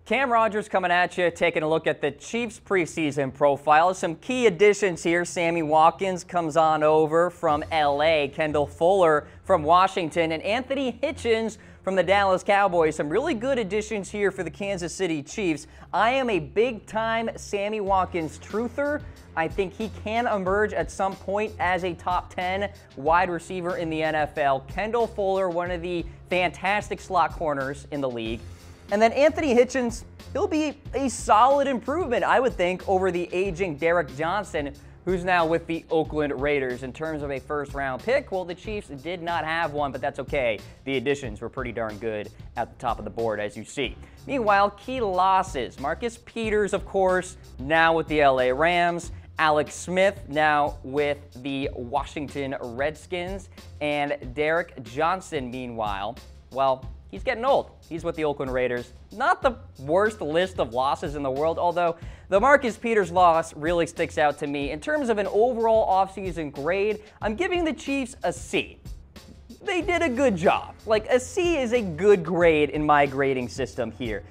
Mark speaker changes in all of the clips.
Speaker 1: Cam Rogers coming at you, taking a look at the Chiefs preseason profile. Some key additions here. Sammy Watkins comes on over from LA, Kendall Fuller from Washington, and Anthony Hitchens from the Dallas Cowboys. Some really good additions here for the Kansas City Chiefs. I am a big-time Sammy Watkins truther. I think he can emerge at some point as a top 10 wide receiver in the NFL. Kendall Fuller, one of the fantastic slot corners in the league. And then Anthony Hitchens, he'll be a solid improvement, I would think, over the aging Derek Johnson, who's now with the Oakland Raiders. In terms of a first-round pick, well, the Chiefs did not have one, but that's okay. The additions were pretty darn good at the top of the board, as you see. Meanwhile, key losses. Marcus Peters, of course, now with the LA Rams. Alex Smith now with the Washington Redskins. And Derek Johnson, meanwhile, well, he's getting old. He's with the Oakland Raiders. Not the worst list of losses in the world, although the Marcus Peters loss really sticks out to me. In terms of an overall offseason grade, I'm giving the Chiefs a C. They did a good job. Like, a C is a good grade in my grading system here.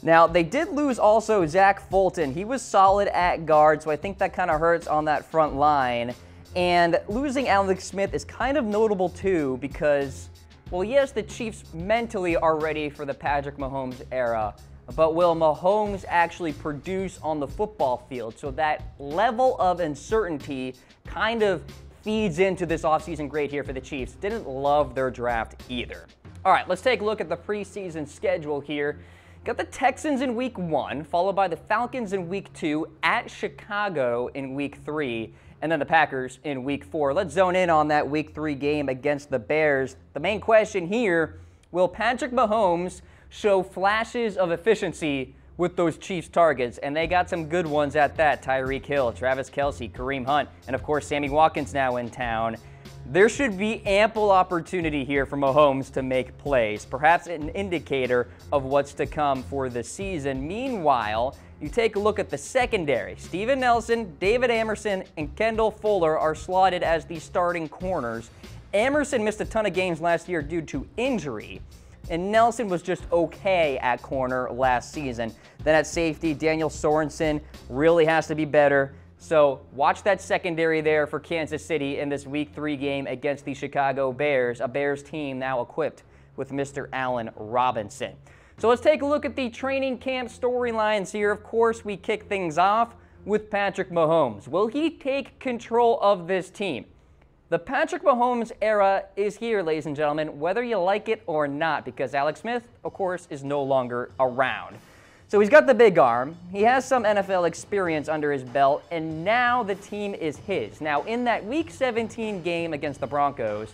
Speaker 1: Now, they did lose also Zach Fulton. He was solid at guard, so I think that kind of hurts on that front line. And losing Alex Smith is kind of notable too because, well, yes, the Chiefs mentally are ready for the Patrick Mahomes era, but will Mahomes actually produce on the football field? So that level of uncertainty kind of feeds into this offseason grade here for the Chiefs. Didn't love their draft either. All right, let's take a look at the preseason schedule here. Got the Texans in week 1, followed by the Falcons in week 2, at Chicago in week 3, and then the Packers in week 4. Let's zone in on that week 3 game against the Bears. The main question here, will Patrick Mahomes show flashes of efficiency with those Chiefs targets? And they got some good ones at that. Tyreek Hill, Travis Kelce, Kareem Hunt, and of course Sammy Watkins now in town. There should be ample opportunity here for Mahomes to make plays, perhaps an indicator of what's to come for the season. Meanwhile, you take a look at the secondary. Steven Nelson, David Amerson, and Kendall Fuller are slotted as the starting corners. Amerson missed a ton of games last year due to injury, and Nelson was just okay at corner last season. Then at safety, Daniel Sorensen really has to be better. So watch that secondary there for Kansas City in this week 3 game against the Chicago Bears, a Bears team now equipped with Mr. Allen Robinson. So let's take a look at the training camp storylines here. Of course, we kick things off with Patrick Mahomes. Will he take control of this team? The Patrick Mahomes era is here, ladies and gentlemen, whether you like it or not, because Alex Smith, of course, is no longer around. So he's got the big arm, he has some NFL experience under his belt, and now the team is his. Now, in that Week 17 game against the Broncos,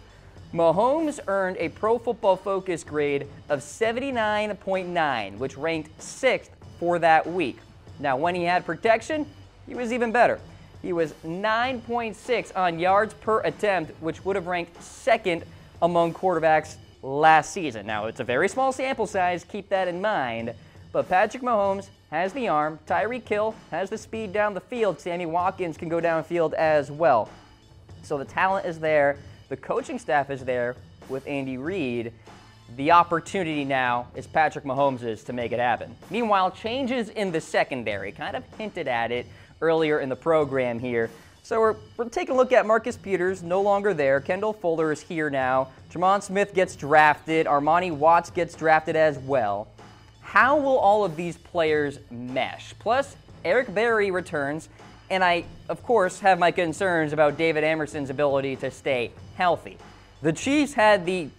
Speaker 1: Mahomes earned a Pro Football Focus grade of 79.9, which ranked 6th for that week. Now, when he had protection, he was even better. He was 9.6 on yards per attempt, which would have ranked 2nd among quarterbacks last season. Now, it's a very small sample size, keep that in mind. But Patrick Mahomes has the arm, Tyreek Hill has the speed down the field, Sammy Watkins can go downfield as well. So the talent is there, the coaching staff is there with Andy Reid. The opportunity now is Patrick Mahomes's to make it happen. Meanwhile, changes in the secondary, kind of hinted at it earlier in the program here. So we're taking a look at Marcus Peters, no longer there. Kendall Fuller is here now. Tremont Smith gets drafted. Armani Watts gets drafted as well. How will all of these players mesh? Plus, Eric Berry returns, and I, of course, have my concerns about David Amerson's ability to stay healthy. The Chiefs had the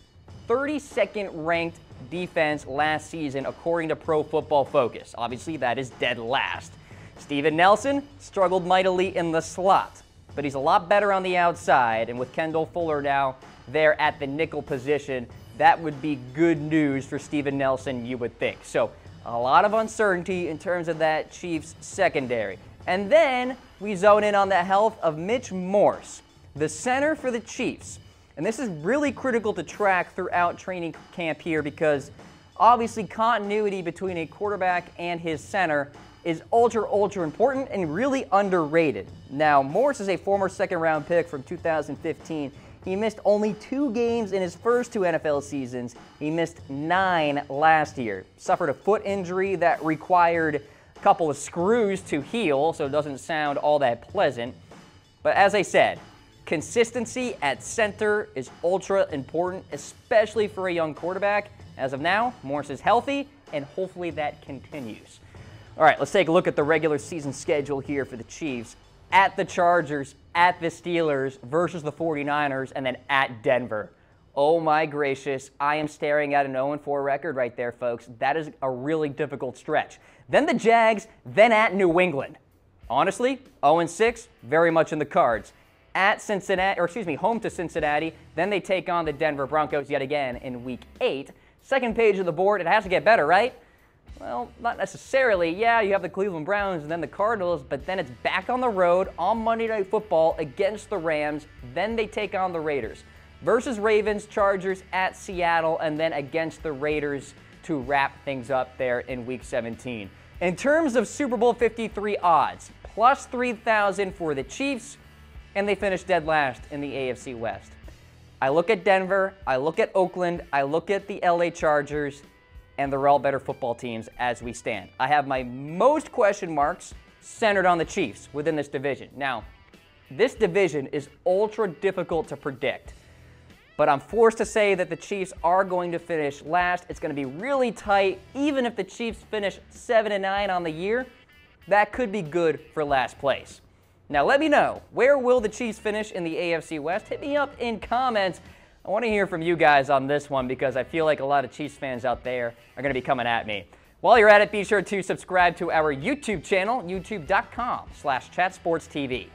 Speaker 1: 32nd ranked defense last season, according to Pro Football Focus. Obviously, that is dead last. Steven Nelson struggled mightily in the slot, but he's a lot better on the outside, and with Kendall Fuller now there at the nickel position, that would be good news for Steven Nelson, you would think. So a lot of uncertainty in terms of that Chiefs secondary. And then we zone in on the health of Mitch Morse, the center for the Chiefs. And this is really critical to track throughout training camp here because obviously continuity between a quarterback and his center is ultra important and really underrated. Now, Morse is a former 2nd-round pick from 2015. He missed only 2 games in his first 2 NFL seasons. He missed 9 last year. Suffered a foot injury that required a couple of screws to heal, so it doesn't sound all that pleasant. But as I said, consistency at center is ultra important, especially for a young quarterback. As of now, Morse is healthy, and hopefully that continues. All right, let's take a look at the regular season schedule here for the Chiefs. At the Chargers, at the Steelers, versus the 49ers, and then at Denver. Oh my gracious, I am staring at an 0-4 record right there, folks. That is a really difficult stretch. Then the Jags, then at New England. Honestly, 0-6, very much in the cards. At Cincinnati, or excuse me, home to Cincinnati, then they take on the Denver Broncos yet again in Week 8. Second page of the board, it has to get better, right? Well, not necessarily. Yeah, you have the Cleveland Browns and then the Cardinals, but then it's back on the road on Monday Night Football against the Rams. Then they take on the Raiders. Versus Ravens, Chargers at Seattle, and then against the Raiders to wrap things up there in Week 17. In terms of Super Bowl 53 odds, plus 3,000 for the Chiefs, and they finished dead last in the AFC West. I look at Denver, I look at Oakland, I look at the LA Chargers, and they're all better football teams as we stand. I have my most question marks centered on the Chiefs within this division. Now, this division is ultra difficult to predict, but I'm forced to say that the Chiefs are going to finish last. It's going to be really tight. Even if the Chiefs finish 7-9 on the year, that could be good for last place. Now, let me know, where will the Chiefs finish in the AFC West? Hit me up in comments. I want to hear from you guys on this one because I feel like a lot of Chiefs fans out there are going to be coming at me. While you're at it, be sure to subscribe to our YouTube channel, youtube.com/chatsportstv.